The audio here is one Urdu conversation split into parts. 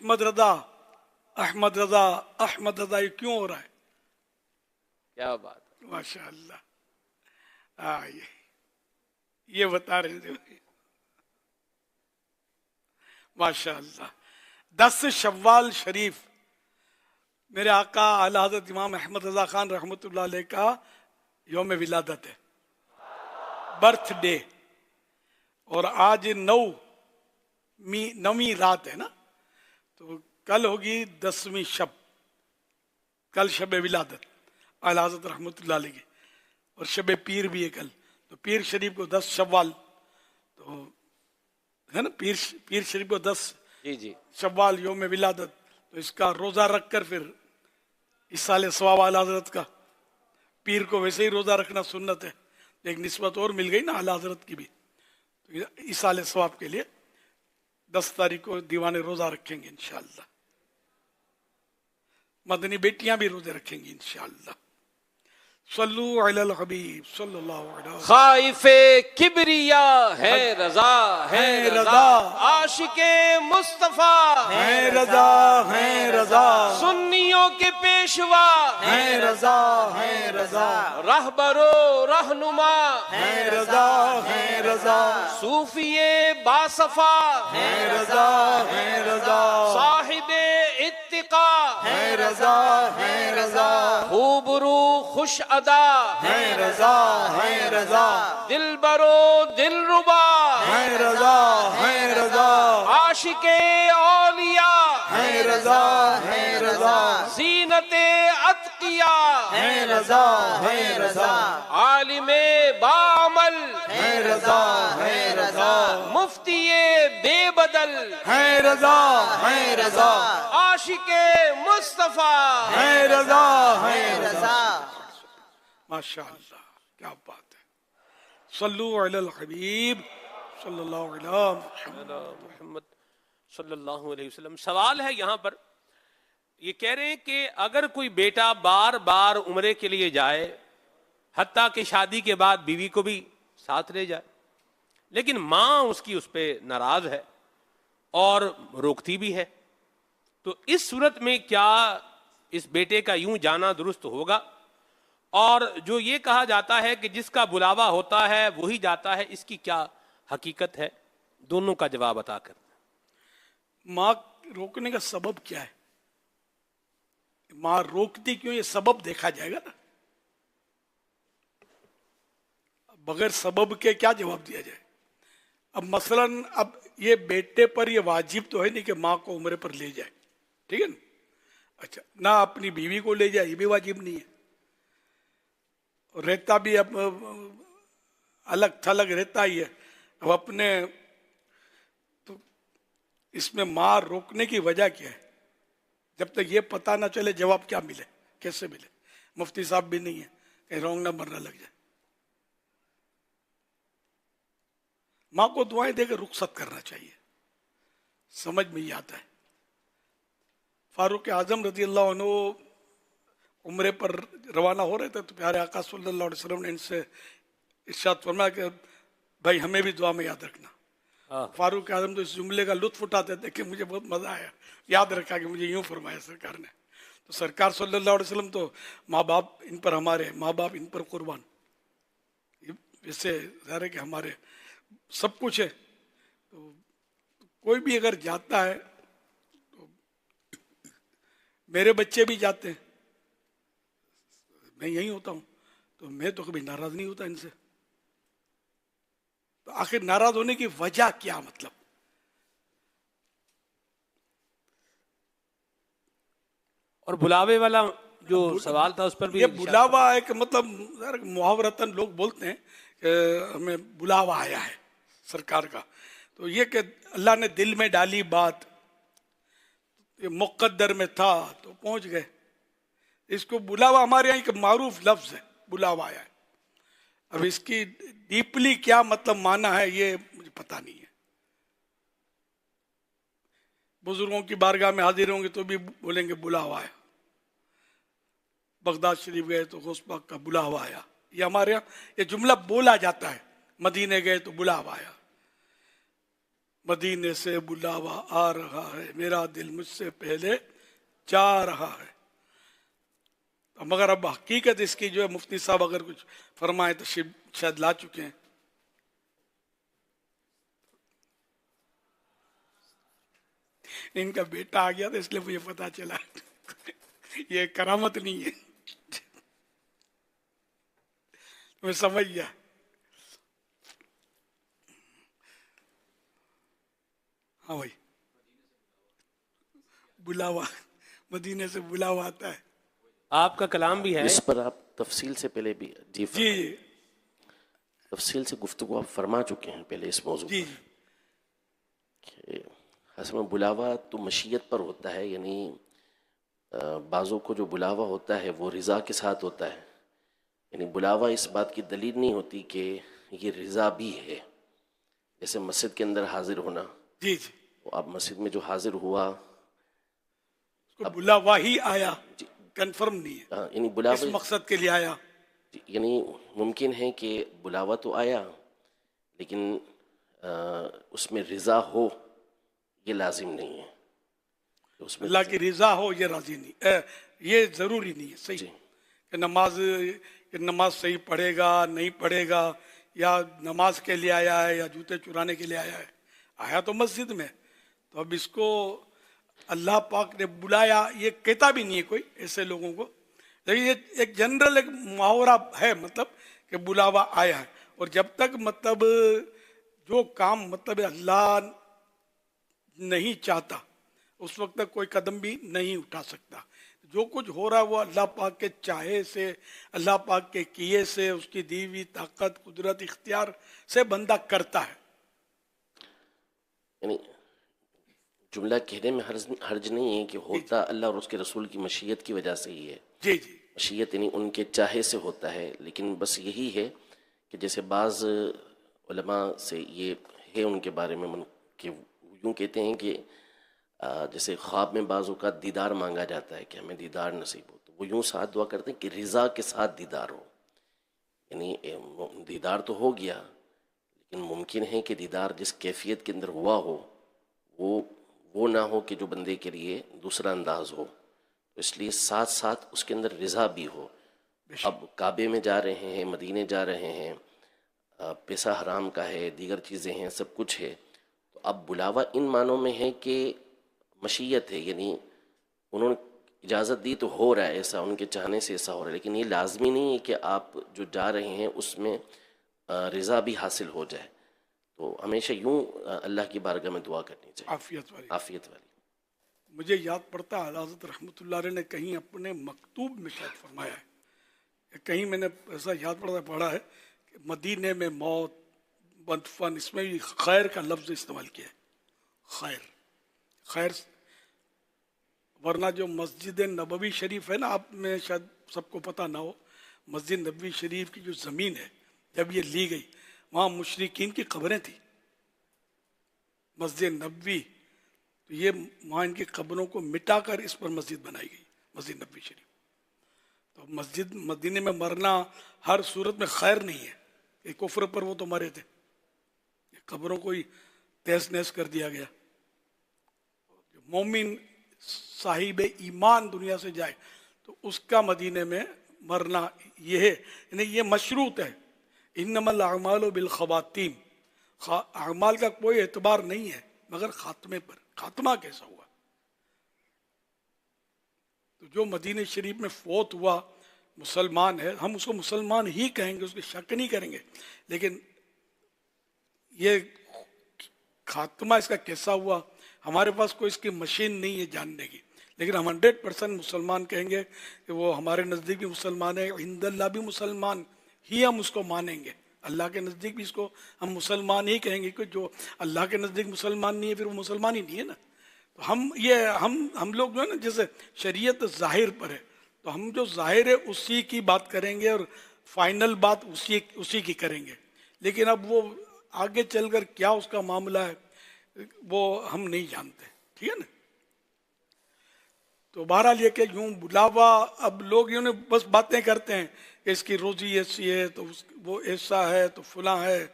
احمد رضا احمد رضا احمد رضا، یہ کیوں ہو رہا ہے؟ کیا بات ہے. ماشاء اللہ. یہ بتا رہے تھے ماشاء اللہ. 10 شوال شریف میرے آقا اعلی حضرت امام احمد رضا خان رحمۃ اللہ علیہ کا یوم ولادت ہے، برتھ ڈے. اور آج 9ویں رات ہے نا، تو کل ہوگی 10ویں شب، کل شب ولادت اعلی حضرت رحمۃ اللہ علیہ کی، اور شب پیر بھی ہے کل. تو پیر شریف کو 10 شوال تو ہے نا، پیر شریف کو 10 جی شوال یوم ولادت، تو اس کا روزہ رکھ کر پھر اصال ثواب اعلی حضرت کا. پیر کو ویسے ہی روزہ رکھنا سنت ہے، ایک نسبت اور مل گئی نا اعلی حضرت کی بھی. تو اصال ثواب کے لیے 10 تاریخ کو دیوانے روزہ رکھیں گے انشاءاللہ. مدنی بیٹیاں بھی روزے رکھیں گی انشاءاللہ. صلو علی الحبیب صلی اللہ علیہ وسلم. خائف کبریا ہے رضا ہے رضا، عاشق مصطفیٰ ہے رضا ہے رضا، سنیوں کے پیشوا ہے رضا ہے رضا، رہبر و رہنما ہے رضا ہے رضا، صوفی باصفا ہے رضا ہے رضا، صاحب اتقا ہے رضا ہے رضا، خوب رو خوش ادا ہے رضا ہے رضا، دل برو دل ربا ہے رضا ہے رضا، عاشق اولیاء ہے رضا ہے رضا، زینت اتقیا ہے رضا ہے رضا، عالم بعمل ہے رضا ہے رضا، مفتی بے بدل ہے رضا ہے رضا، عاشق مصطفیٰ ہے رضا ہے رضا. ماشاء اللہ کیا بات ہے. صلو علی الحبیب صلی اللہ علیہ وسلم. محمد صلی اللہ علیہ وسلم. سوال ہے یہاں پر، یہ کہہ رہے ہیں کہ اگر کوئی بیٹا بار بار عمرے کے لیے جائے، حتیٰ کہ شادی کے بعد بیوی کو بھی ساتھ لے جائے، لیکن ماں اس کی اس پہ ناراض ہے اور روکتی بھی ہے، تو اس صورت میں کیا اس بیٹے کا یوں جانا درست ہوگا؟ اور جو یہ کہا جاتا ہے کہ جس کا بلاوا ہوتا ہے وہی جاتا ہے، اس کی کیا حقیقت ہے؟ دونوں کا جواب عطا کر. ماں روکنے کا سبب کیا ہے؟ ماں روکتی کیوں، یہ سبب دیکھا جائے گا نا. بغیر سبب کے کیا جواب دیا جائے؟ اب مثلا اب یہ بیٹے پر یہ واجب تو ہے نہیں کہ ماں کو عمرے پر لے جائے، ٹھیک ہے نا. اچھا، نہ اپنی بیوی کو لے جائے، یہ بھی واجب نہیں ہے. رہتا بھی اب الگ تھلگ رہتا ہی ہے. اب اپنے تو اس میں ماں روکنے کی وجہ کیا ہے؟ جب تک یہ پتہ نہ چلے جواب کیا ملے، کیسے ملے؟ مفتی صاحب بھی نہیں ہے، کہیں رونگ نمبر نہ لگ جائے. ماں کو دعائیں دے کے رخصت کرنا چاہیے، سمجھ میں یہ آتا ہے. فاروق اعظم رضی اللہ عنہ عمرے پر روانہ ہو رہے تھے تو پیارے آقا صلی اللہ علیہ وسلم نے ان سے ارشاد فرمایا کہ بھائی ہمیں بھی دعا میں یاد رکھنا. فاروق اعظم تو اس جملے کا لطف اٹھاتے تھے کہ مجھے بہت مزہ آیا، یاد رکھا کہ مجھے یوں فرمایا سرکار نے. تو سرکار صلی اللہ علیہ وسلم تو ماں باپ ان پر ہمارے، ماں باپ ان پر قربان. ویسے ظاہر ہے کہ ہمارے سب کچھ ہے. تو کوئی بھی اگر جاتا ہے تو میرے بچے بھی جاتے ہیں، میں یہی ہوتا ہوں، تو میں تو کبھی ناراض نہیں ہوتا ان سے. تو آخر ناراض ہونے کی وجہ کیا؟ مطلب اور بلاوے والا جو سوال تھا اس پر بھی یہ بلاوا ہے کہ مطلب محاورتاً لوگ بولتے ہیں کہ ہمیں بلاوا آیا ہے سرکار کا. تو یہ کہ اللہ نے دل میں ڈالی بات، یہ مقدر میں تھا تو پہنچ گئے. اس کو بلاوا ہمارے یہاں ایک معروف لفظ ہے، بلاوا آیا ہے. اب اس کی ڈیپلی کیا مطلب معنی ہے یہ مجھے پتہ نہیں ہے. بزرگوں کی بارگاہ میں حاضر ہوں گے تو بھی بولیں گے بلاوا آیا. بغداد شریف گئے تو غوث پاک کا بلاوا آیا. یہ ہمارے یہاں یہ جملہ بولا جاتا ہے. مدینے گئے تو بلاوا آیا. مدینے سے بلاوا آ رہا ہے، میرا دل مجھ سے پہلے جا رہا ہے. مگر اب حقیقت اس کی جو ہے مفتی صاحب اگر کچھ فرمائے تو شاید لا چکے ہیں. ان کا بیٹا آ گیا تو اس لیے مجھے پتا چلا. یہ کرامت نہیں ہے. میں سمجھ گیا. ہاں بھائی، بلاوا، مدینے سے بلاوا آتا ہے. آپ کا کلام بھی ہے. اس پر آپ تفصیل سے پہلے بھی جی جی تفصیل سے گفتگو آپ فرما چکے ہیں پہلے اس موضوع جی پر کہ اصل میں بلاوا تو مشیت پر ہوتا ہے، یعنی بعضوں کو جو بلاوا ہوتا ہے وہ رضا کے ساتھ ہوتا ہے. یعنی بلاوا اس بات کی دلیل نہیں ہوتی کہ یہ رضا بھی ہے. جیسے مسجد کے اندر حاضر ہونا، جی جی، وہ آپ مسجد میں جو حاضر ہوا اس کو بلاوا ہی آیا، جی، کنفرم نہیں ہے یعنی اس بلاوا مقصد کے لیے آیا. یعنی ممکن ہے کہ بلاوا تو آیا لیکن اس میں رضا ہو یہ لازم نہیں ہے. اس میں اللہ کی رضا ہو یہ راضی نہیں، یہ ضروری نہیں ہے. صحیح جی کہ نماز صحیح پڑھے گا نہیں پڑھے گا، یا نماز کے لیے آیا ہے یا جوتے چرانے کے لیے آیا ہے. آیا تو مسجد میں، تو اب اس کو اللہ پاک نے بلایا یہ کہتا بھی نہیں ہے کوئی ایسے لوگوں کو. لیکن یہ ایک جنرل ایک محاورہ ہے، مطلب کہ بلاوا آیا ہے. اور جب تک مطلب جو کام مطلب اللہ نہیں چاہتا اس وقت تک کوئی قدم بھی نہیں اٹھا سکتا. جو کچھ ہو رہا ہے وہ اللہ پاک کے چاہے سے، اللہ پاک کے کیے سے، اس کی دی ہوئی طاقت، قدرت، اختیار سے بندہ کرتا ہے. یعنی جملہ کہنے میں حرج نہیں ہے کہ ہوتا اللہ اور اس کے رسول کی مشیت کی وجہ سے ہی ہے. جی جی مشیت یعنی ان کے چاہے سے ہوتا ہے. لیکن بس یہی ہے کہ جیسے بعض علماء سے یہ ہے ان کے بارے میں کہ یوں کہتے ہیں کہ جیسے خواب میں بعض اوقات دیدار مانگا جاتا ہے کہ ہمیں دیدار نصیب ہو، تو وہ یوں ساتھ دعا کرتے ہیں کہ رضا کے ساتھ دیدار ہو. یعنی دیدار تو ہو گیا لیکن ممکن ہے کہ دیدار جس کیفیت کے اندر ہوا ہو وہ نہ ہو کہ جو بندے کے لیے دوسرا انداز ہو. تو اس لیے ساتھ ساتھ اس کے اندر رضا بھی ہو. اب کعبے میں جا رہے ہیں، مدینے جا رہے ہیں، پیسہ حرام کا ہے، دیگر چیزیں ہیں، سب کچھ ہے. تو اب بلاوا ان معنوں میں ہے کہ مشیت ہے، یعنی انہوں نے اجازت دی تو ہو رہا ہے ایسا، ان کے چاہنے سے ایسا ہو رہا ہے. لیکن یہ لازمی نہیں ہے کہ آپ جو جا رہے ہیں اس میں رضا بھی حاصل ہو جائے. تو ہمیشہ یوں اللہ کی بارگاہ میں دعا کرنی چاہیے، عافیت والی. عافیت والی. مجھے یاد پڑتا ہے حضرت رحمۃ اللہ علیہ نے کہیں اپنے مکتوب میں شاید فرمایا ہے، کہیں میں نے ایسا یاد پڑھا ہے کہ مدینے میں موت بدفن، اس میں بھی خیر کا لفظ استعمال کیا ہے. خیر، ورنہ جو مسجد نبوی شریف ہے نا، آپ میں شاید سب کو پتہ نہ ہو، مسجد نبوی شریف کی جو زمین ہے جب یہ لی گئی وہاں مشرکین کی قبریں تھیں. مسجد نبوی تو یہ وہاں ان کی قبروں کو مٹا کر اس پر مسجد بنائی گئی، مسجد نبوی شریف. تو مسجد مدینے میں مرنا ہر صورت میں خیر نہیں ہے کہ کفر پر وہ تو مرے تھے، قبروں کو ہی تہس نہس کر دیا گیا. مومن صاحب ایمان دنیا سے جائے تو اس کا مدینے میں مرنا یہ ہے، یعنی یہ مشروط ہے. انما الاعمال بالخواتیم، اعمال کا کوئی اعتبار نہیں ہے مگر خاتمے پر. خاتمہ کیسا ہوا؟ تو جو مدینہ شریف میں فوت ہوا مسلمان ہے، ہم اس کو مسلمان ہی کہیں گے، اس کی شک نہیں کریں گے. لیکن یہ خاتمہ اس کا کیسا ہوا ہمارے پاس کوئی اس کی مشین نہیں ہے جاننے کی. لیکن ہم 100% مسلمان کہیں گے کہ وہ ہمارے نزدیک بھی مسلمان ہے، عند اللہ بھی مسلمان ہی ہم اس کو مانیں گے. اللہ کے نزدیک بھی اس کو ہم مسلمان ہی کہیں گے، کہ جو اللہ کے نزدیک مسلمان نہیں ہے پھر وہ مسلمان ہی نہیں ہے نا. تو ہم لوگ جو ہے نا، جیسے شریعت ظاہر پر ہے تو ہم جو ظاہر ہے اسی کی بات کریں گے اور فائنل بات اسی کی کریں گے. لیکن اب وہ آگے چل کر کیا اس کا معاملہ ہے وہ ہم نہیں جانتے. ٹھیک ہے نا. تو بہرحال یہ کہ یوں بلاوا، اب لوگ یوں بس باتیں کرتے ہیں کہ اس کی روزی ایسی ہے تو وہ ایسا ہے تو فلاں ہے،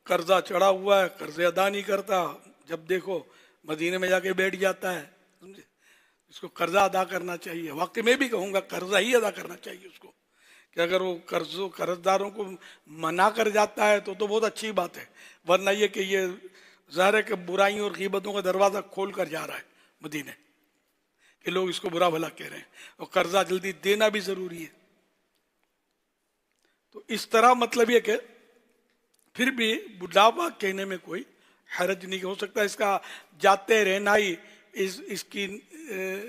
قرضہ چڑھا ہوا ہے، قرض ادا نہیں کرتا، جب دیکھو مدینے میں جا کے بیٹھ جاتا ہے, سمجھے, اس کو قرضہ ادا کرنا چاہیے. واقعی میں بھی کہوں گا قرضہ ہی ادا کرنا چاہیے اس کو, کہ اگر وہ قرض داروں کو منع کر جاتا ہے تو بہت اچھی بات ہے, ورنہ یہ کہ یہ ظاہر ہے کہ برائیوں اور غیبتوں کا دروازہ کھول کر جا رہا ہے مدینے, کہ لوگ اس کو برا بھلا کہہ رہے ہیں, اور قرضہ جلدی دینا بھی ضروری ہے. تو اس طرح مطلب یہ کہ پھر بھی بڑھاپا کہنے میں کوئی حرج نہیں ہو سکتا. اس کا جاتے رہنا ہی اس کی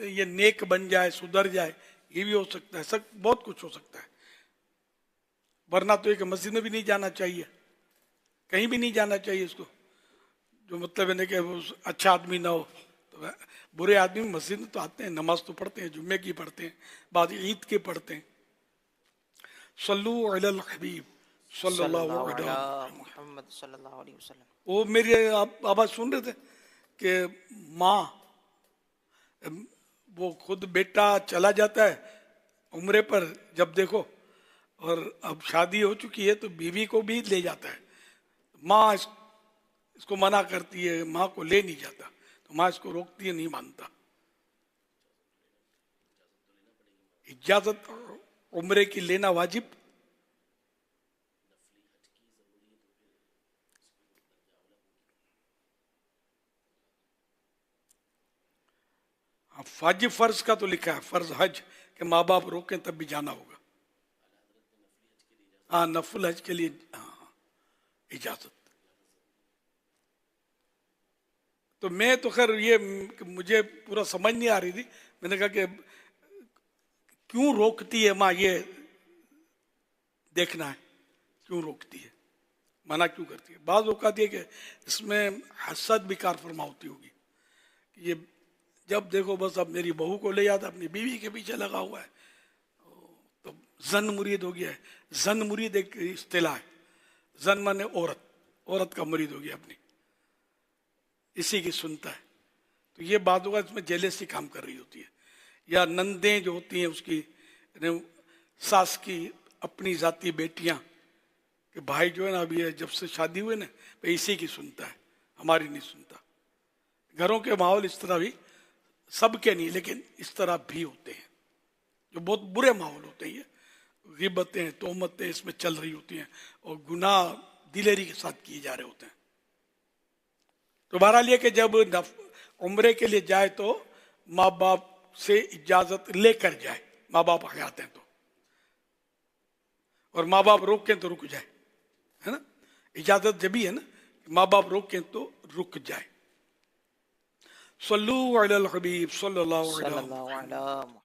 یہ نیک بن جائے, سدھر جائے, یہ بھی ہو سکتا ہے, بہت کچھ ہو سکتا ہے. ورنہ تو یہ کہ مسجد میں بھی نہیں جانا چاہیے, کہیں بھی نہیں جانا چاہیے اس کو, جو مطلب ہے کہ وہ اچھا آدمی نہ ہو. تو برے آدمی مسجد میں تو آتے ہیں, نماز تو پڑھتے ہیں, جمعے کی پڑھتے ہیں, بعد عید کے پڑھتے ہیں. صلو علی الحبیب صلی اللہ علیہ محمد صلی اللہ علیہ وسلم. وہ میری آپ آواز سن رہے تھے کہ ماں, وہ خود بیٹا چلا جاتا ہے عمرے پر, جب دیکھو, اور اب شادی ہو چکی ہے تو بیوی کو بھی لے جاتا ہے. ماں اس کو منع کرتی ہے, ماں کو لے نہیں جاتا, تو ماں اس کو روکتی ہے, نہیں مانتا. اجازت عمرے کی لینا واجب, واجب فرض کا تو لکھا ہے, فرض حج کہ ماں باپ روکیں تب بھی جانا ہوگا. ہاں نفل حج کے لیے اجازت. تو میں تو خیر یہ مجھے پورا سمجھ نہیں آ رہی تھی, میں نے کہا کہ کیوں روکتی ہے ماں, یہ دیکھنا ہے کیوں روکتی ہے, منع کیوں کرتی ہے. بعض اوقات یہ کہ اس میں حسد بھی کار فرما ہوتی ہوگی, کہ یہ جب دیکھو بس اب میری بہو کو لے جاتا, اپنی بیوی کے پیچھے لگا ہوا ہے, تو زن مرید ہو گیا ہے. زن مرید ایک اصطلاح ہے, زن مانے عورت کا مرید ہو گیا اپنی, اسی کی سنتا ہے. تو یہ بعض اوقات اس میں جیلسی کام کر رہی ہوتی ہے, یا نندیں جو ہوتی ہیں اس کی ساس کی اپنی ذاتی بیٹیاں, کہ بھائی جو ہے نا ابھی جب سے شادی ہوئے نا اسی کی سنتا ہے, ہماری نہیں سنتا. گھروں کے ماحول اس طرح بھی, سب کے نہیں لیکن اس طرح بھی ہوتے ہیں, جو بہت برے ماحول ہوتے ہیں. یہ غیبتیں, تہمتیں اس میں چل رہی ہوتی ہیں, اور گناہ دلیری کے ساتھ کیے جا رہے ہوتے ہیں. تو بہرحال یہ کہ جب عمرے کے لیے جائے تو ماں باپ سے اجازت لے کر جائے, ماں باپ حیات ہیں تو, اور ماں باپ روکیں تو رک جائے, ہے نا. اجازت جبھی ہے نا, ماں باپ روکیں تو رک جائے. صلو علی الحبیب صلی اللہ علیہ وسلم.